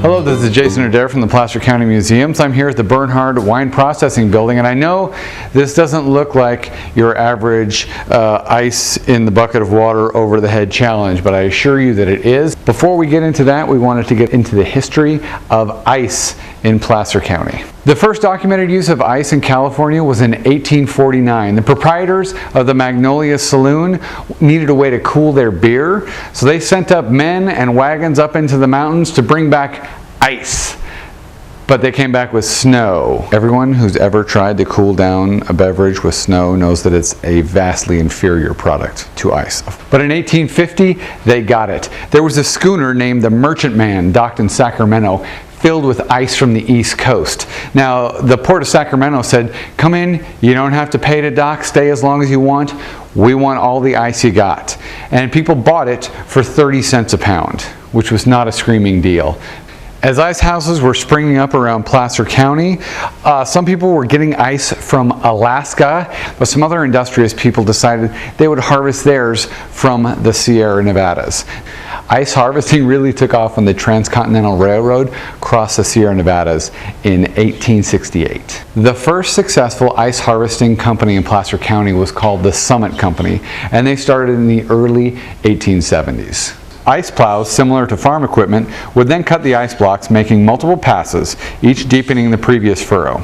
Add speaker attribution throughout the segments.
Speaker 1: Hello, this is Jason Adair from the Placer County Museums. I'm here at the Bernhard Wine Processing Building, and I know this doesn't look like your average ice in the bucket of water over the head challenge, but I assure you that it is. Before we get into that, we wanted to get into the history of ice in Placer County. The first documented use of ice in California was in 1849. The proprietors of the Magnolia Saloon needed a way to cool their beer, so they sent up men and wagons up into the mountains to bring back ice. But they came back with snow. Everyone who's ever tried to cool down a beverage with snow knows that it's a vastly inferior product to ice. But in 1850, they got it. There was a schooner named the Merchantman docked in Sacramento, filled with ice from the East Coast. Now, the Port of Sacramento said, come in, you don't have to pay to dock, stay as long as you want. We want all the ice you got. And people bought it for 30 cents a pound, which was not a screaming deal. As ice houses were springing up around Placer County, some people were getting ice from Alaska, but some other industrious people decided they would harvest theirs from the Sierra Nevadas. Ice harvesting really took off when the Transcontinental Railroad crossed the Sierra Nevadas in 1868. The first successful ice harvesting company in Placer County was called the Summit Company, and they started in the early 1870s. Ice plows, similar to farm equipment, would then cut the ice blocks, making multiple passes, each deepening the previous furrow.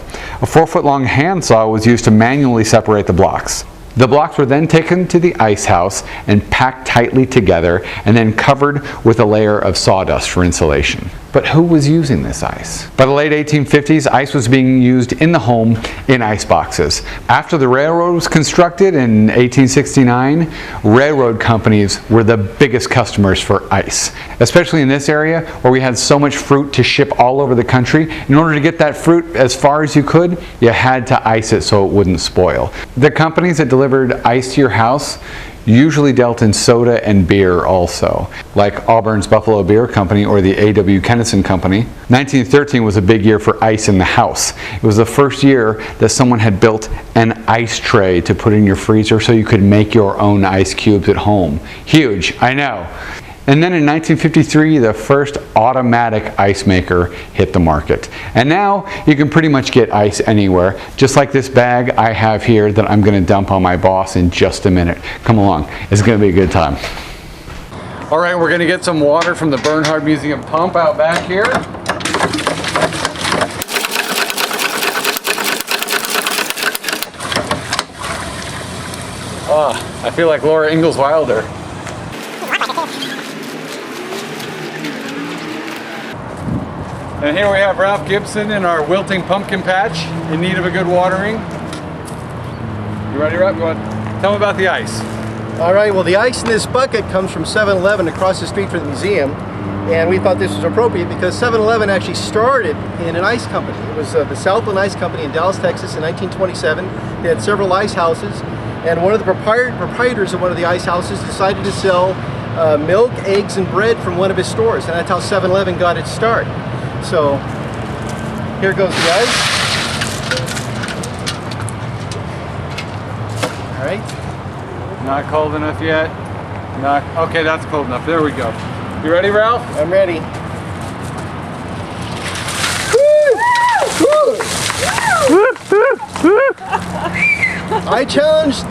Speaker 1: A 4-foot-long handsaw was used to manually separate the blocks. The blocks were then taken to the ice house and packed tightly together and then covered with a layer of sawdust for insulation. But who was using this ice? By the late 1850s, ice was being used in the home in ice boxes. After the railroad was constructed in 1869, railroad companies were the biggest customers for ice, especially in this area where we had so much fruit to ship all over the country. In order to get that fruit as far as you could, you had to ice it so it wouldn't spoil. The companies that delivered ice to your house usually dealt in soda and beer also, like Auburn's Buffalo Beer Company or the A.W. Kennison Company. 1913 was a big year for ice in the house. It was the first year that someone had built an ice tray to put in your freezer so you could make your own ice cubes at home. Huge, I know. And then in 1953, the first automatic ice maker hit the market. And now you can pretty much get ice anywhere, just like this bag I have here that I'm going to dump on my boss in just a minute. Come along, it's going to be a good time. All right, we're going to get some water from the Bernhard Museum pump out back here. Oh, I feel like Laura Ingalls Wilder. And here we have Ralph Gibson in our wilting pumpkin patch in need of a good watering. You ready, Ralph? Go on. Tell me about the ice.
Speaker 2: All right, well, the ice in this bucket comes from 7-Eleven across the street from the museum, and we thought this was appropriate because 7-Eleven actually started in an ice company. It was the Southland Ice Company in Dallas, Texas in 1927. They had several ice houses, and one of the proprietors of one of the ice houses decided to sell milk, eggs, and bread from one of his stores, and that's how 7-Eleven got its start. So here goes the ice. All right.
Speaker 1: Not cold enough yet. Not okay. That's cold enough. There we go. You ready, Ralph?
Speaker 2: I'm ready. I challenge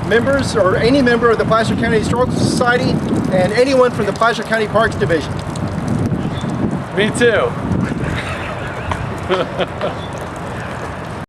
Speaker 2: members or any member of the Placer County Historical Society and anyone from the Placer County Parks Division.
Speaker 1: Me too.